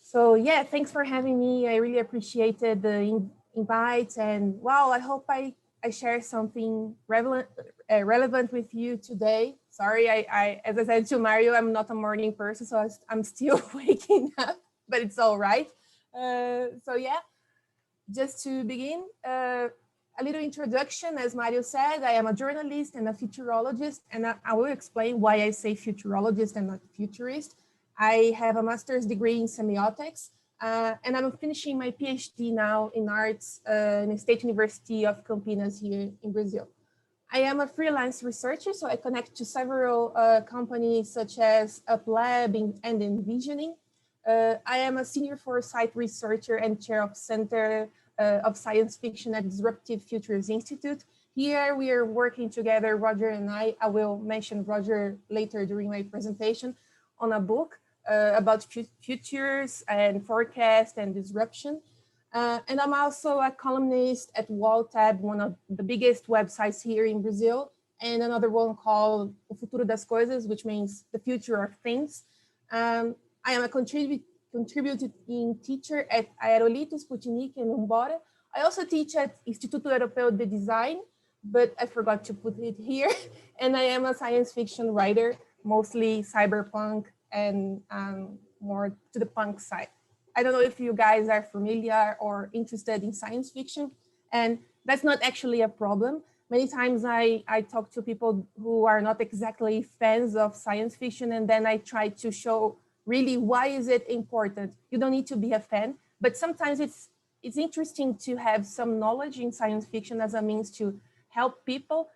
So yeah, thanks for having me. I really appreciated the invite, and wow, I hope I share something relevant with you today. Sorry, as I said to Mario, I'm not a morning person, so I'm still waking up, but it's all right. So yeah, just to begin, a little introduction. As Mario said, I am a journalist and a futurologist, and I will explain why I say futurologist and not futurist. I have a master's degree in semiotics, and I'm finishing my PhD now in arts in the State University of Campinas here in Brazil. I am a freelance researcher, so I connect to several companies such as UpLab and Envisioning. I am a senior foresight researcher and chair of Center of Science Fiction at Disruptive Futures Institute. Here we are working together, Roger and I will mention Roger later during my presentation, on a book about futures and forecast and disruption. And I'm also a columnist at WallTab, one of the biggest websites here in Brazil, and another one called O Futuro das Coisas, which means the future of things. I am a contributing teacher at Aerolito, Sputnik, and Umbora. I also teach at Instituto Europeu de Design, but I forgot to put it here. And I am a science fiction writer, mostly cyberpunk and more to the punk side. I don't know if you guys are familiar or interested in science fiction, and that's not actually a problem. Many times I talk to people who are not exactly fans of science fiction, and then I try to show really why is it important. You don't need to be a fan, but sometimes it's interesting to have some knowledge in science fiction as a means to help people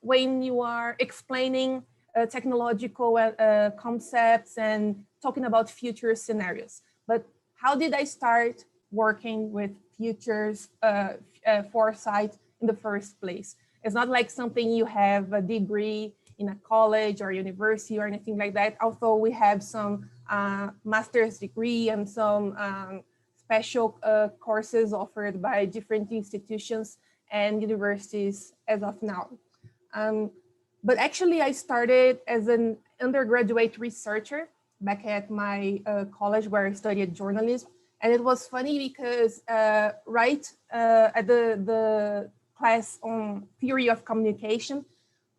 when you are explaining technological concepts and talking about future scenarios. But how did I start working with futures foresight in the first place? It's not like something you have a degree in a college or university or anything like that. Although we have some master's degree and some special courses offered by different institutions and universities as of now. But actually I started as an undergraduate researcher back at my college where I studied journalism. And it was funny because right at the class on theory of communication,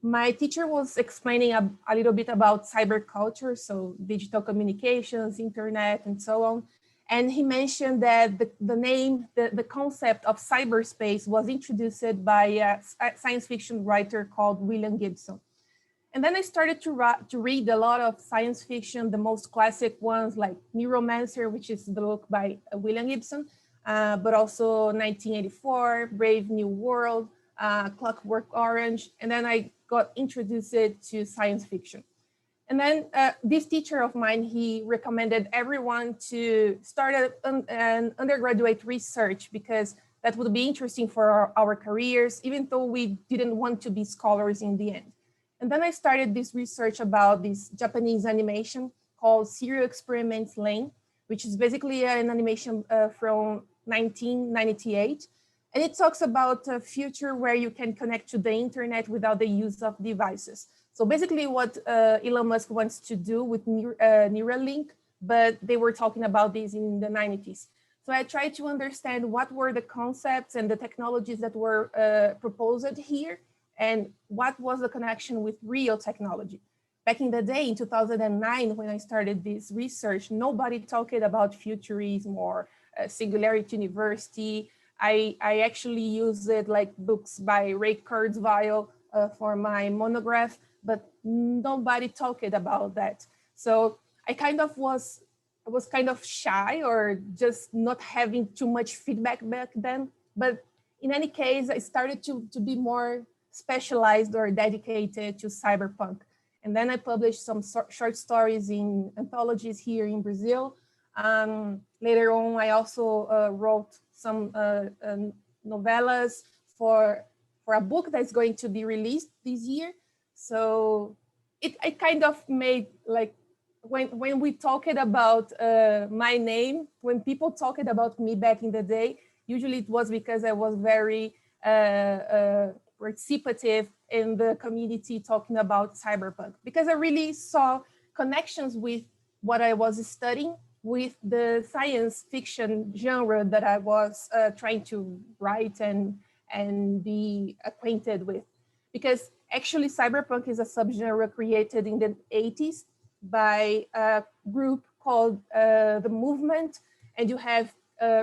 my teacher was explaining a little bit about cyberculture, so digital communications, internet, and so on. And he mentioned that the name, the concept of cyberspace was introduced by a science fiction writer called William Gibson. And then I started to read a lot of science fiction, the most classic ones like Neuromancer, which is the book by William Gibson, but also 1984, Brave New World, Clockwork Orange. And then I got introduced to science fiction. And then this teacher of mine, he recommended everyone to start an undergraduate research because that would be interesting for our careers, even though we didn't want to be scholars in the end. And then I started this research about this Japanese animation called Serial Experiments Lane, which is basically an animation from 1998. And it talks about a future where you can connect to the internet without the use of devices. So basically what Elon Musk wants to do with Neuralink, but they were talking about this in the 90s. So I tried to understand what were the concepts and the technologies that were proposed here, and what was the connection with real technology. Back in the day, in 2009, when I started this research, nobody talked about futurism or Singularity University. I actually used it like books by Ray Kurzweil for my monograph, but nobody talked about that. So I was kind of shy or just not having too much feedback back then. But in any case, I started to be more specialized or dedicated to cyberpunk. And then I published some short stories in anthologies here in Brazil. Later on, I also wrote some novellas for a book that's going to be released this year. So it kind of made like, when we talked about my name, when people talked about me back in the day, usually it was because I was very participative in the community talking about cyberpunk, because I really saw connections with what I was studying with the science fiction genre that I was trying to write and be acquainted with. Because actually cyberpunk is a subgenre created in the 80s by a group called The Movement. And you have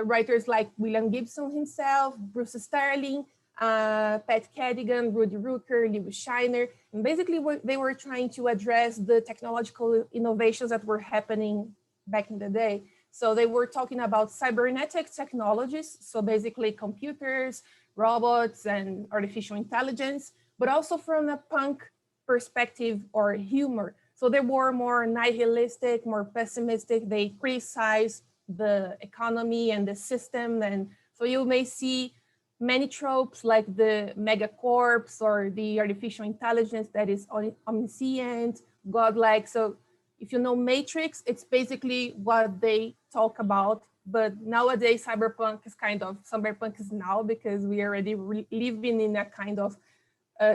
writers like William Gibson himself, Bruce Sterling, Pat Cadigan, Rudy Rucker, Lewis Shiner. And basically they were trying to address the technological innovations that were happening back in the day. So they were talking about cybernetic technologies, so basically computers, robots, and artificial intelligence, but also from a punk perspective or humor. So they were more nihilistic, more pessimistic. They criticized the economy and the system. And so you may see many tropes like the megacorps or the artificial intelligence that is omniscient, godlike. So if you know Matrix, it's basically what they talk about. But nowadays, cyberpunk is now because we already living in a kind of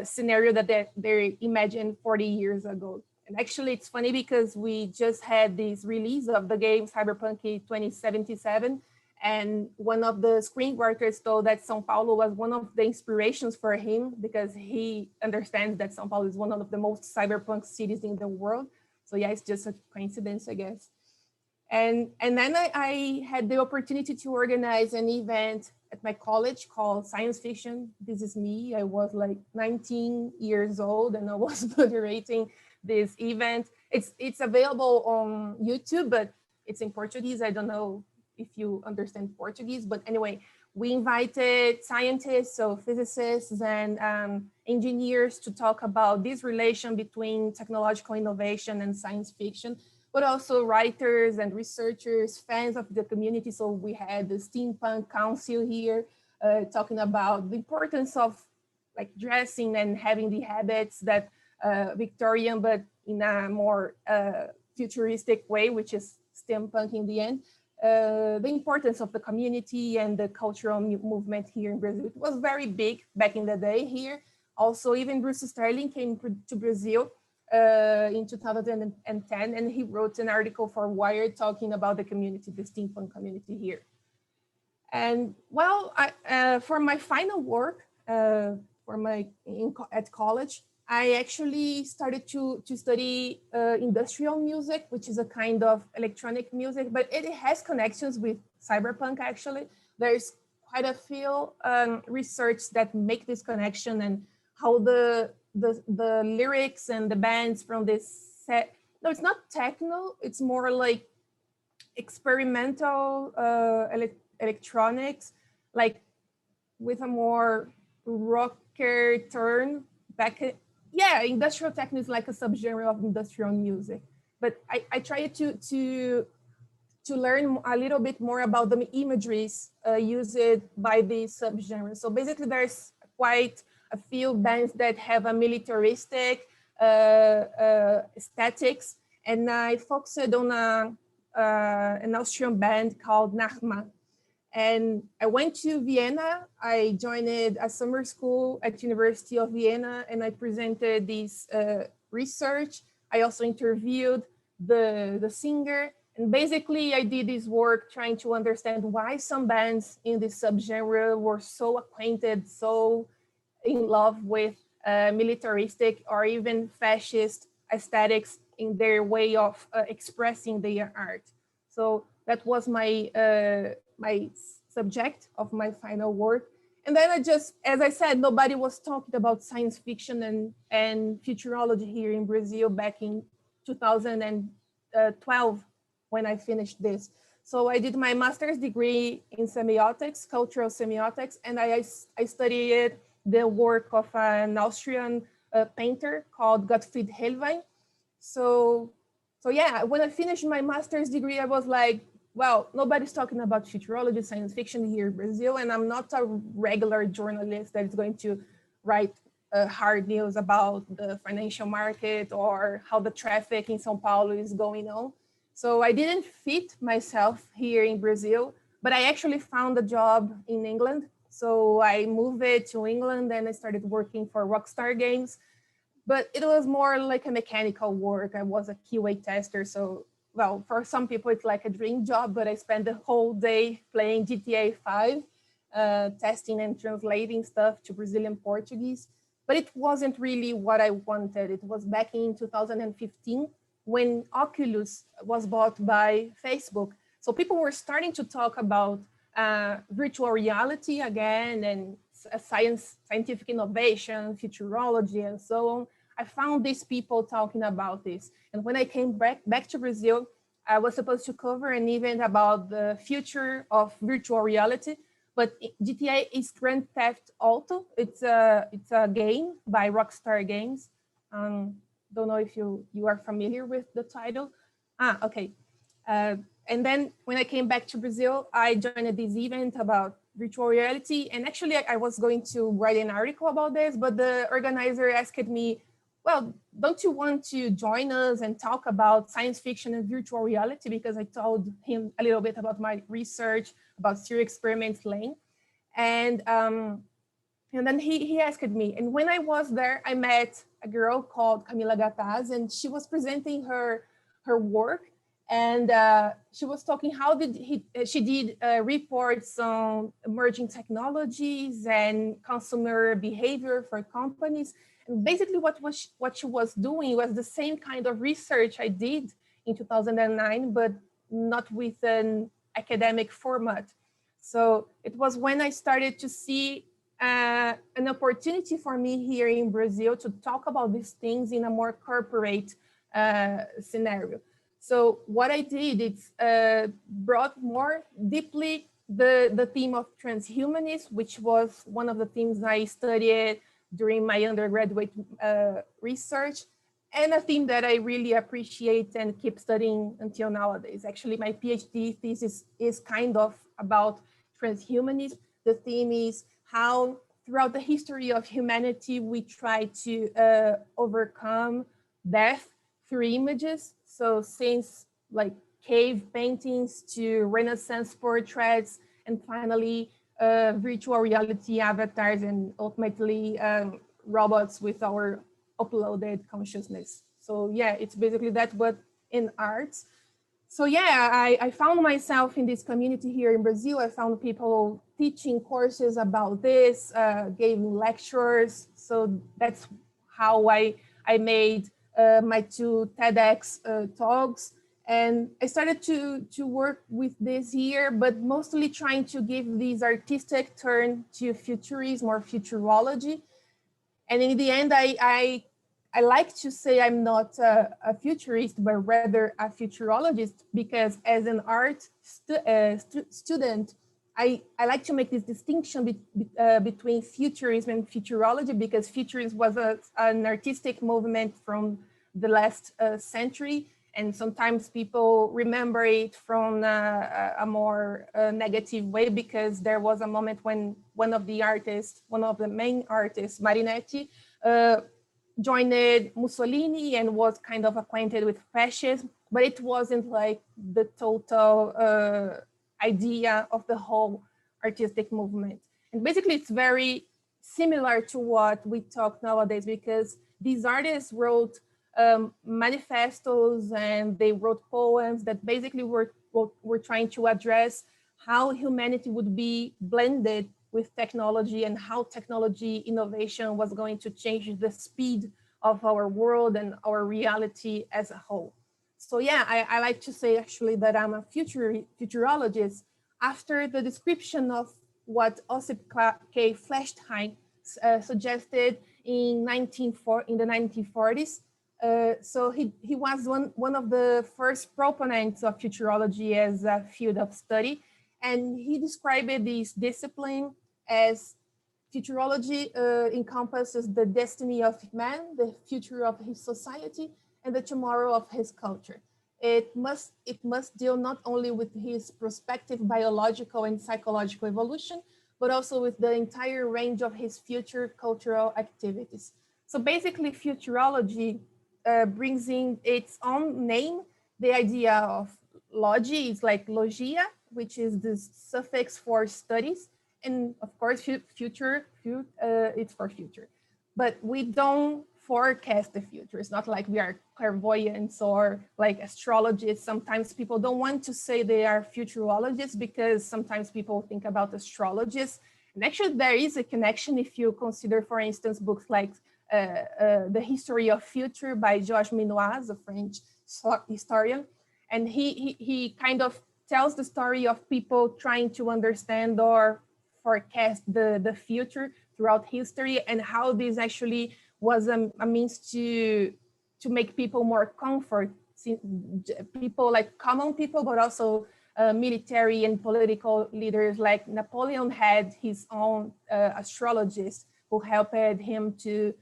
scenario that they imagined 40 years ago. And actually, it's funny because we just had this release of the game Cyberpunk 2077. And one of the screenwriters told that São Paulo was one of the inspirations for him because he understands that São Paulo is one of the most cyberpunk cities in the world. So yeah, it's just a coincidence, I guess. And then I had the opportunity to organize an event at my college called Science Fiction. This is me. I was like 19 years old and I was moderating this event. It's available on YouTube, but it's in Portuguese. I don't know if you understand Portuguese, but anyway, we invited scientists, so physicists and engineers to talk about this relation between technological innovation and science fiction, but also writers and researchers, fans of the community. So we had the Steampunk Council here talking about the importance of like dressing and having the habits that Victorian, but in a more futuristic way, which is steampunk in the end. The importance of the community and the cultural movement here in Brazil. It was very big back in the day here. Also, even Bruce Sterling came to Brazil in 2010, and he wrote an article for Wired talking about the community, the steampunk community here. And well, for my final work at college, I actually started to study industrial music, which is a kind of electronic music, but it has connections with cyberpunk, actually. There's quite a few research that make this connection and how the lyrics and the bands from this set, no, it's not techno, it's more like experimental electronics, like with a more rocker turn back. Yeah, industrial techno is like a subgenre of industrial music. But I tried to learn a little bit more about the imageries used by this subgenre. So basically there's quite a few bands that have a militaristic aesthetics. And I focused on an Austrian band called Nachma. And I went to Vienna. I joined a summer school at University of Vienna, and I presented this research. I also interviewed the singer. And basically, I did this work trying to understand why some bands in this subgenre were so acquainted, so in love with militaristic or even fascist aesthetics in their way of expressing their art. So that was my my subject of my final work. And then I just, as I said, nobody was talking about science fiction and futurology here in Brazil back in 2012 when I finished this. So I did my master's degree in semiotics, cultural semiotics, and I studied the work of an Austrian painter called Gottfried Hellwein. So yeah, when I finished my master's degree, I was like, well, nobody's talking about futurology, science fiction here in Brazil, and I'm not a regular journalist that is going to write hard news about the financial market or how the traffic in São Paulo is going on. So I didn't fit myself here in Brazil, but I actually found a job in England. So I moved to England and I started working for Rockstar Games, but it was more like a mechanical work. I was a QA tester, so well, for some people it's like a dream job, but I spent the whole day playing GTA 5, testing and translating stuff to Brazilian Portuguese. But it wasn't really what I wanted. It was back in 2015 when Oculus was bought by Facebook. So people were starting to talk about virtual reality again, and scientific innovation, futurology, and so on. I found these people talking about this. And when I came back to Brazil, I was supposed to cover an event about the future of virtual reality, but GTA is Grand Theft Auto. It's a game by Rockstar Games. Don't know if you are familiar with the title. Okay. And then when I came back to Brazil, I joined this event about virtual reality. And actually, I was going to write an article about this, but the organizer asked me, well, don't you want to join us and talk about science fiction and virtual reality? Because I told him a little bit about my research about serial experiments Lane. And then he asked me. And when I was there, I met a girl called Camila Gataz, and she was presenting her work. And she was talking how she did reports on emerging technologies and consumer behavior for companies. And basically what she was doing was the same kind of research I did in 2009, but not with an academic format. So it was when I started to see an opportunity for me here in Brazil to talk about these things in a more corporate scenario. So what I did, it's brought more deeply the theme of transhumanism, which was one of the things I studied during my undergraduate research, and a theme that I really appreciate and keep studying until nowadays. Actually, my PhD thesis is kind of about transhumanism. The theme is how throughout the history of humanity, we try to overcome death through images. So since like cave paintings to Renaissance portraits, and finally virtual reality avatars, and ultimately robots with our uploaded consciousness. So yeah, it's basically that, but in arts. So yeah, I found myself in this community here in Brazil. I found people teaching courses about this, giving lectures. So that's how I made my two TEDx talks. And I started to work with this here, but mostly trying to give this artistic turn to futurism or futurology. And in the end, I like to say I'm not a futurist, but rather a futurologist, because as an art student, I like to make this distinction between futurism and futurology, because futurism was an artistic movement from the last century. And sometimes people remember it from a more negative way, because there was a moment when one of the main artists, Marinetti, joined Mussolini and was kind of acquainted with fascism, but it wasn't like the total idea of the whole artistic movement. And basically it's very similar to what we talk nowadays, because these artists wrote manifestos and they wrote poems that basically were trying to address how humanity would be blended with technology, and how technology innovation was going to change the speed of our world and our reality as a whole. So yeah, I like to say actually that I'm a futurologist after the description of what Ossip K. Fleschtheim suggested in the 1940s. So he was one of the first proponents of futurology as a field of study. And he described this discipline as futurology encompasses the destiny of man, the future of his society, and the tomorrow of his culture. It must deal not only with his prospective biological and psychological evolution, but also with the entire range of his future cultural activities. So basically, futurology brings in its own name the idea of logi. It's like logia, which is the suffix for studies, and of course future it's for future. But we don't forecast the future. It's not like we are clairvoyants or like astrologists. Sometimes people don't want to say they are futurologists because sometimes people think about astrologists. And actually there is a connection if you consider, for instance, books like The History of Future by Georges Minois, a French historian. And he kind of tells the story of people trying to understand or forecast the future throughout history, and how this actually was a means to make people more comfort, people like common people, but also military and political leaders. Like Napoleon had his own astrologist who helped him to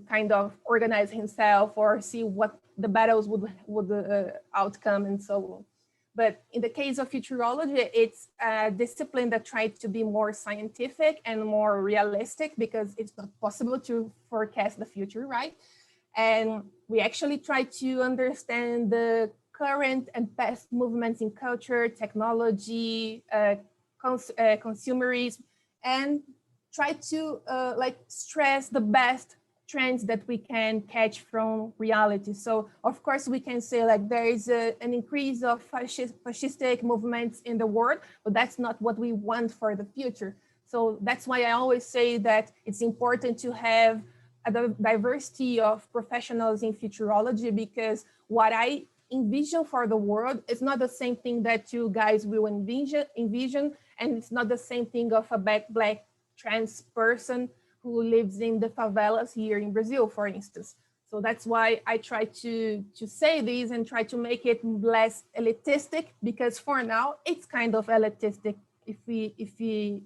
kind of organize himself or see what the battles would outcome and so on. But in the case of futurology, it's a discipline that tried to be more scientific and more realistic, because it's not possible to forecast the future, right? And we actually try to understand the current and past movements in culture, technology, consumerism, and try to like stress the best trends that we can catch from reality. So of course we can say like there is an increase of fascistic movements in the world, but that's not what we want for the future. So that's why I always say that it's important to have a diversity of professionals in futurology, because what I envision for the world is not the same thing that you guys will envision, and it's not the same thing of a black trans person who lives in the favelas here in Brazil, for instance. So that's why I try to say this and try to make it less elitistic, because for now it's kind of elitistic if we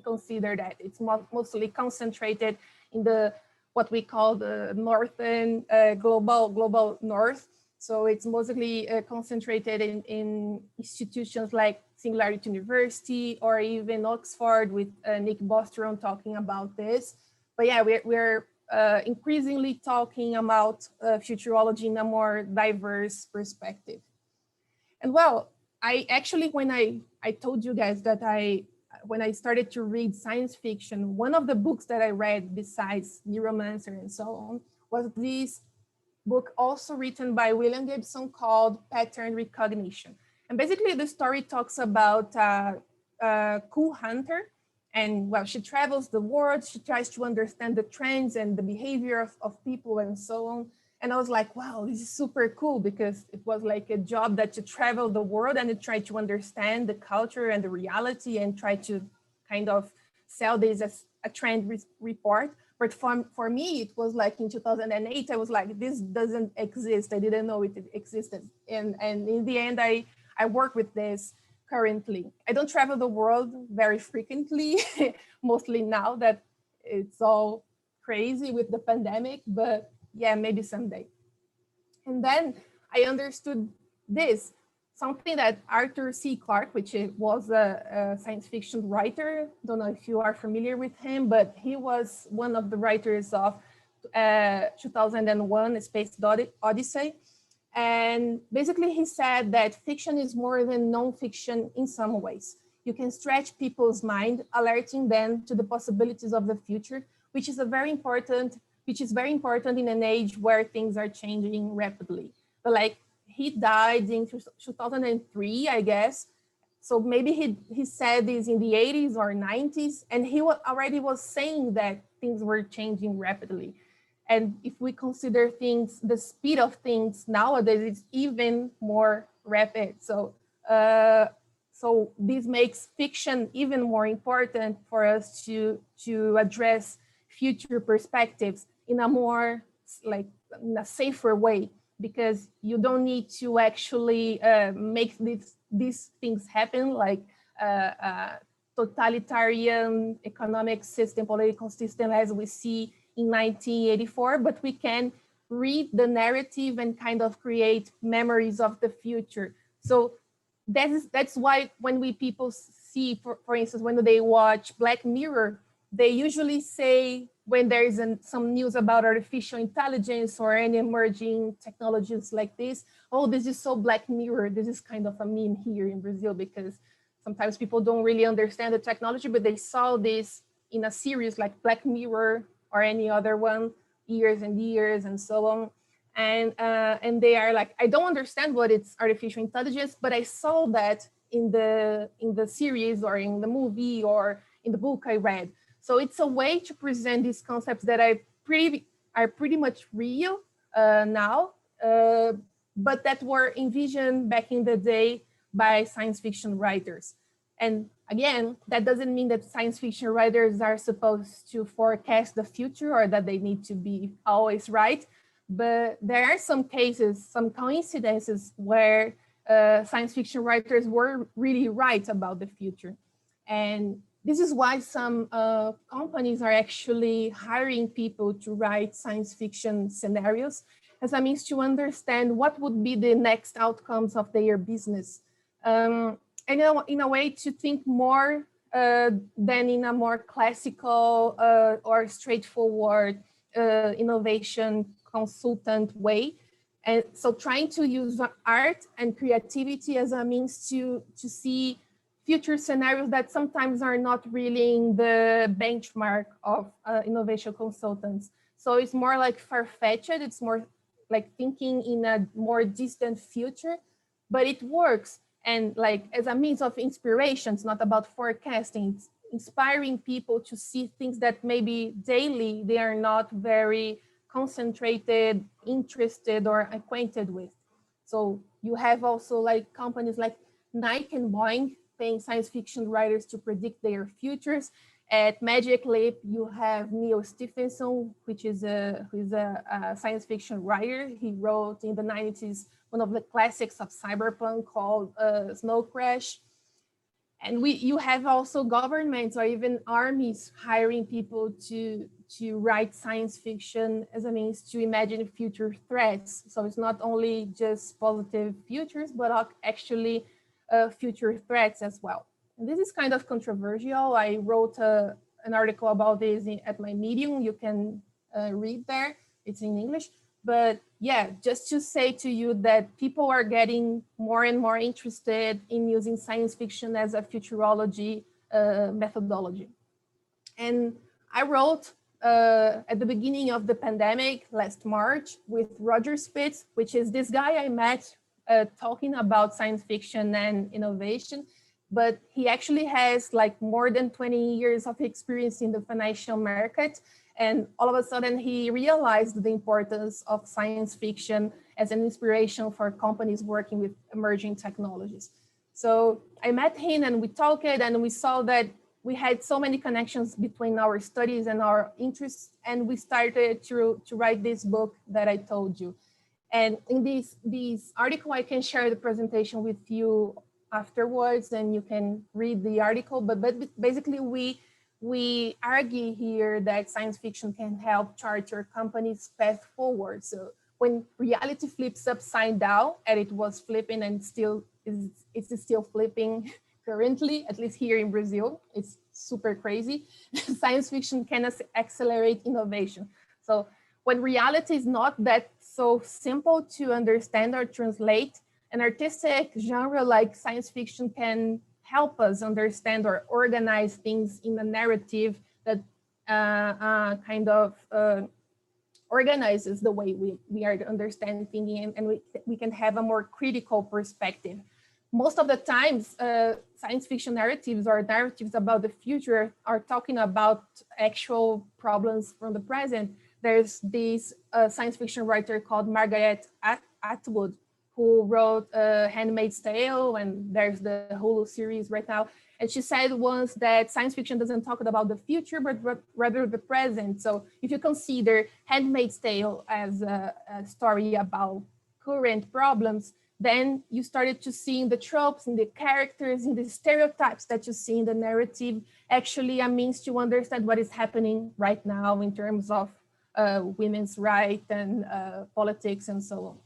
consider that it's mostly concentrated in the what we call the northern global north. So it's mostly concentrated in institutions like Singularity University or even Oxford, with Nick Bostrom talking about this. But yeah, we're increasingly talking about futurology in a more diverse perspective. And well, I actually, when I told you guys that when I started to read science fiction, one of the books that I read besides Neuromancer and so on was this book also written by William Gibson called Pattern Recognition. And basically the story talks about a cool hunter, and well, she travels the world, she tries to understand the trends and the behavior of people and so on. And I was like, wow, this is super cool, because it was like a job that you travel the world and you try to understand the culture and the reality and try to kind of sell this as a trend report. But for me, it was like in 2008, I was like, this doesn't exist. I didn't know it existed. And in the end, I work with this currently. I don't travel the world very frequently, mostly now that it's all crazy with the pandemic, but yeah, maybe someday. And then I understood this, something that Arthur C. Clarke, which was a science fiction writer, don't know if you are familiar with him, but he was one of the writers of 2001, A Space Odyssey. And basically he said that fiction is more than non-fiction in some ways. You can stretch people's mind, alerting them to the possibilities of the future, which is very important in an age where things are changing rapidly. But like, he died in 2003, I guess. So maybe he said this in the 80s or 90s, and he already was saying that things were changing rapidly. And if we consider things, the speed of things nowadays is even more rapid. So this makes fiction even more important for us to address future perspectives in a more, like, in a safer way, because you don't need to actually make these things happen, like totalitarian economic system, political system as we see in 1984, but we can read the narrative and kind of create memories of the future. So that's why when people see, for instance, when they watch Black Mirror, they usually say, when there is some news about artificial intelligence or any emerging technologies like this, oh, this is so Black Mirror. This is kind of a meme here in Brazil, because sometimes people don't really understand the technology, but they saw this in a series like Black Mirror or any other one years and years and so on. And they are like, I don't understand what it's artificial intelligence, but I saw that in the series or in the movie or in the book I read. So it's a way to present these concepts that are pretty much real now, but that were envisioned back in the day by science fiction writers. And again, that doesn't mean that science fiction writers are supposed to forecast the future or that they need to be always right. But there are some cases, some coincidences where science fiction writers were really right about the future. And this is why some companies are actually hiring people to write science fiction scenarios as a means to understand what would be the next outcomes of their business. And in a way to think more than in a more classical or straightforward innovation consultant way. And so trying to use art and creativity as a means to see future scenarios that sometimes are not really in the benchmark of innovation consultants. So it's more like far-fetched, it's more like thinking in a more distant future, but it works. And like as a means of inspiration, it's not about forecasting, it's inspiring people to see things that maybe daily they are not very concentrated, interested, or acquainted with. So you have also like companies like Nike and Boeing paying science fiction writers to predict their futures. At Magic Leap, you have Neil Stephenson, who is a science fiction writer. He wrote in the 90s one of the classics of cyberpunk called Snow Crash. And you have also governments or even armies hiring people to write science fiction as a means to imagine future threats. So it's not only just positive futures, but actually future threats as well. And this is kind of controversial. I wrote an article about this at my Medium. You can read there. It's in English. But yeah, just to say to you that people are getting more and more interested in using science fiction as a futurology methodology. And I wrote at the beginning of the pandemic last March with Roger Spitz, which is this guy I met talking about science fiction and innovation. But he actually has like more than 20 years of experience in the financial market. And all of a sudden he realized the importance of science fiction as an inspiration for companies working with emerging technologies. So I met him and we talked and we saw that we had so many connections between our studies and our interests. And we started to write this book that I told you. And in this article, I can share the presentation with you afterwards and you can read the article. But basically we argue here that science fiction can help chart your company's path forward. So when reality flips upside down, and it was flipping and it's still flipping currently, at least here in Brazil, it's super crazy. Science fiction can accelerate innovation. So when reality is not that so simple to understand or translate, an artistic genre like science fiction can help us understand or organize things in a narrative that kind of organizes the way we are understanding thinking, and we can have a more critical perspective. Most of the times, science fiction narratives or narratives about the future are talking about actual problems from the present. There's this science fiction writer called Margaret Atwood, who wrote Handmaid's Tale, and there's the Hulu series right now. And she said once that science fiction doesn't talk about the future, but rather the present. So if you consider Handmaid's Tale as a story about current problems, then you started to see in the tropes, in the characters, in the stereotypes that you see in the narrative, actually a means to understand what is happening right now in terms of women's rights and politics and so on.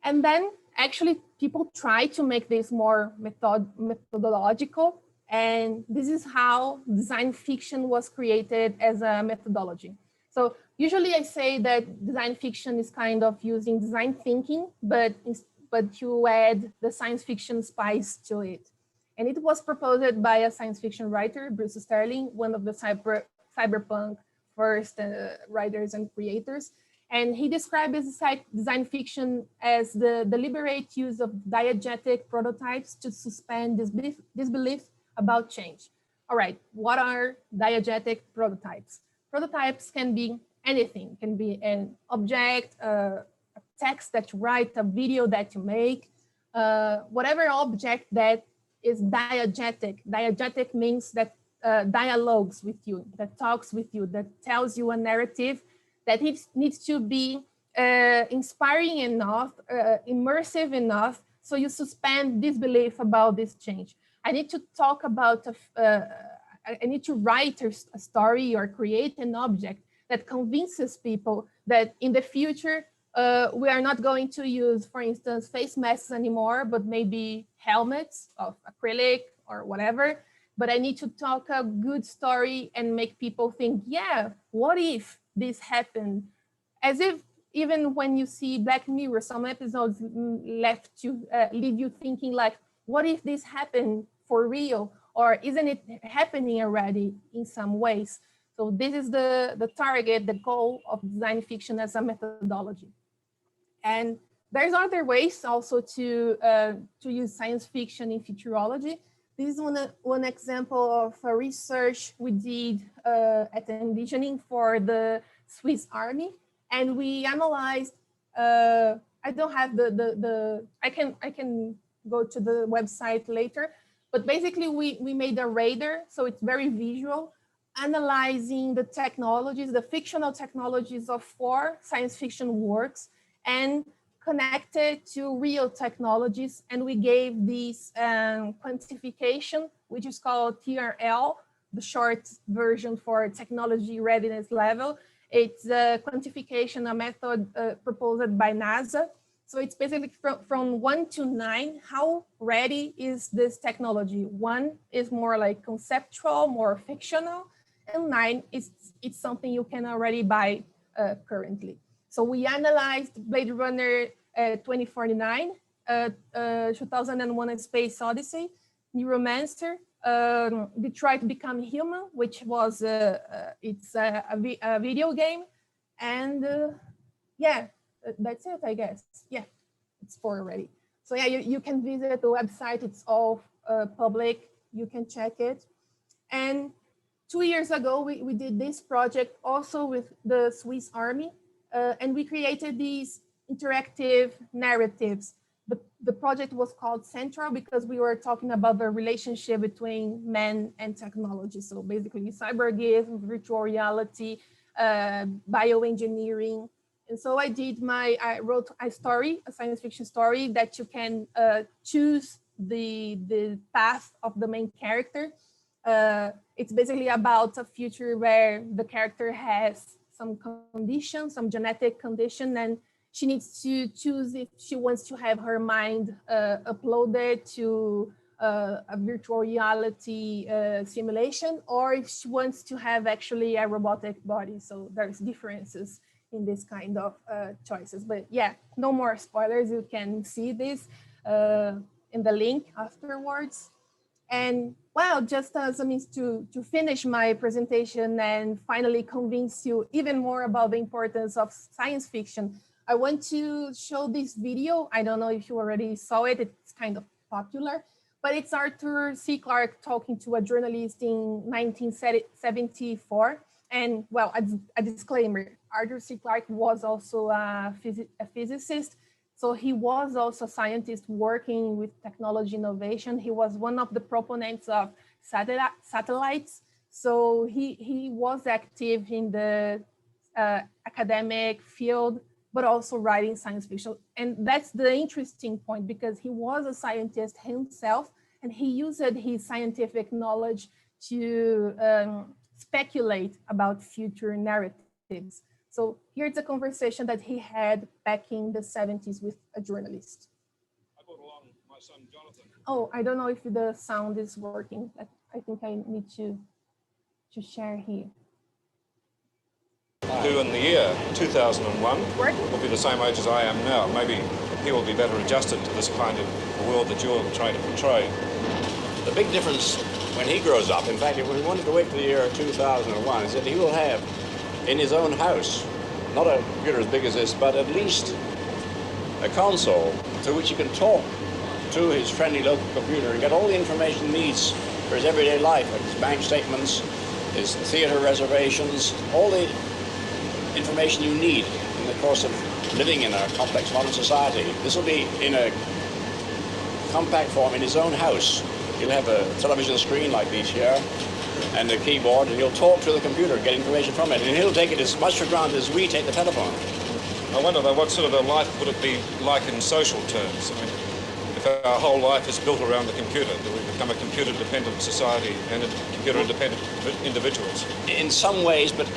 And then actually people try to make this more methodological. And this is how design fiction was created as a methodology. So usually I say that design fiction is kind of using design thinking, but you add the science fiction spice to it. And it was proposed by a science fiction writer, Bruce Sterling, one of the cyberpunk first writers and creators. And he described his design fiction as the deliberate use of diegetic prototypes to suspend disbelief about change. All right, what are diegetic prototypes? Prototypes can be anything, can be an object, a text that you write, a video that you make, whatever object that is diegetic. Diegetic means that dialogues with you, that talks with you, that tells you a narrative that it needs to be inspiring enough, immersive enough, so you suspend disbelief about this change. I need to talk about, I need to write a story or create an object that convinces people that in the future, we are not going to use, for instance, face masks anymore, but maybe helmets of acrylic or whatever. But I need to talk a good story and make people think, yeah, what if this happened? As if even when you see Black Mirror, some episodes leave you thinking like, what if this happened for real? Or isn't it happening already in some ways? So this is the target, the goal of design fiction as a methodology. And there's other ways also to use science fiction in futurology. This is one example of a research we did at Envisioning for the Swiss Army. And we analyzed, I don't have I can go to the website later, but basically we made a radar, so it's very visual, analyzing the technologies, the fictional technologies of 4 science fiction works and connected to real technologies. And we gave this quantification, which is called TRL, the short version for technology readiness level. It's a quantification, a method proposed by NASA. So it's basically from 1 to 9, how ready is this technology? 1 is more like conceptual, more fictional, and 9 is it's something you can already buy currently. So we analyzed Blade Runner 2049, 2001: A Space Odyssey, Neuromancer, Detroit Become Human, which was it's a video game, and yeah, that's it, I guess. Yeah, it's 4 already. So yeah, you can visit the website. It's all public. You can check it. And 2 years ago, we did this project also with the Swiss Army, and we created these interactive narratives. The project was called Central because we were talking about the relationship between man and technology. So basically cybergism, virtual reality, bioengineering. And so I wrote a story, a science fiction story that you can choose the path of the main character. It's basically about a future where the character has some condition, some genetic condition, and she needs to choose if she wants to have her mind uploaded to a virtual reality simulation, or if she wants to have actually a robotic body. So there's differences in this kind of choices. But yeah, no more spoilers. You can see this in the link afterwards. And well, just as a means to finish my presentation and finally convince you even more about the importance of science fiction, I want to show this video. I don't know if you already saw it. It's kind of popular, but it's Arthur C. Clarke talking to a journalist in 1974. And well, a disclaimer, Arthur C. Clarke was also a physicist. So he was also a scientist working with technology innovation. He was one of the proponents of satellites. So he was active in the academic field, but also writing science fiction. And that's the interesting point, because he was a scientist himself, and he used his scientific knowledge to speculate about future narratives. So here's a conversation that he had back in the 70s with a journalist. I brought along my son, Jonathan. Oh, I don't know if the sound is working. I think I need to share here. Who in the year 2001 will be the same age as I am now. Maybe he will be better adjusted to this kind of world that you're trying to portray. The big difference when he grows up, in fact, if we wanted to wait for the year 2001, is that he will have in his own house. Not a computer as big as this, but at least a console through which he can talk to his friendly local computer and get all the information he needs for his everyday life, like his bank statements, his theater reservations, all the information you need in the course of living in a complex modern society. This will be in a compact form in his own house. He'll have a television screen like these here and a keyboard, and he'll talk to the computer, get information from it, and he'll take it as much for granted as we take the telephone. I wonder though, what sort of a life would it be like in social terms? I mean, if our whole life is built around the computer, do we become a computer-dependent society and computer-independent individuals? In some ways, but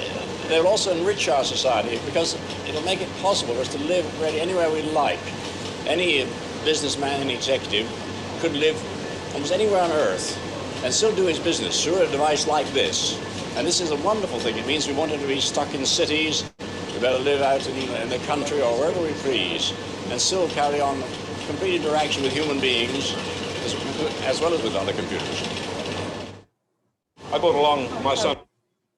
they'll also enrich our society because it'll make it possible for us to live really anywhere we like. Any businessman and executive could live almost anywhere on Earth and still do his business through a device like this. And this is a wonderful thing. It means we want him to be stuck in cities, we better live out in the country or wherever we please, and still carry on complete interaction with human beings as well as with other computers. I brought along my son.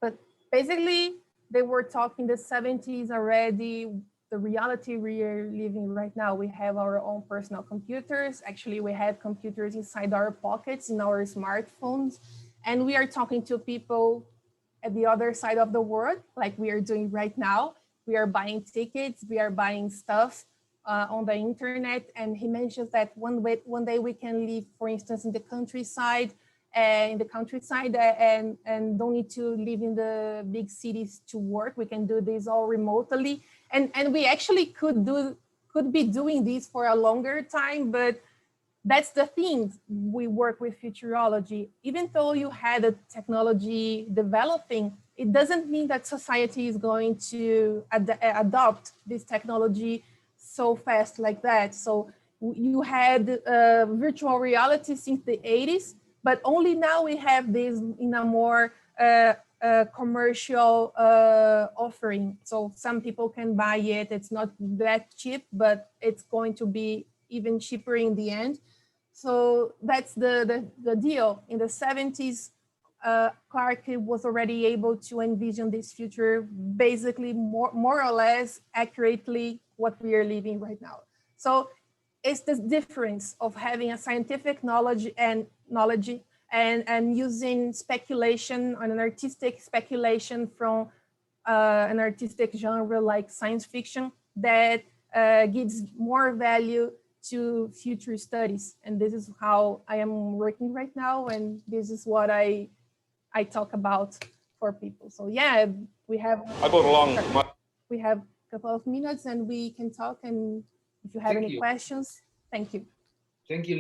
But basically, they were talking the 70s already, the reality we are living right now. We have our own personal computers. Actually, we have computers inside our pockets, in our smartphones. And we are talking to people at the other side of the world, like we are doing right now. We are buying tickets, we are buying stuff on the internet. And he mentions that one day we can live, for instance, in the countryside, and don't need to live in the big cities to work. We can do this all remotely. And we actually could be doing this for a longer time, but that's the thing. We work with futurology. Even though you had a technology developing, it doesn't mean that society is going to adopt this technology so fast like that. So you had virtual reality since the 80s, but only now we have this in a more commercial offering. So some people can buy it. It's not that cheap, but it's going to be even cheaper in the end. So that's the deal. In the 70s, Clark was already able to envision this future, basically more or less accurately what we are living right now. So it's the difference of having a scientific knowledge and using speculation and an artistic speculation from an artistic genre like science fiction that gives more value to future studies. And this is how I am working right now. And this is what I talk about for people. So yeah, we have we have a couple of minutes and we can talk. And if you have any questions, thank you. Thank you.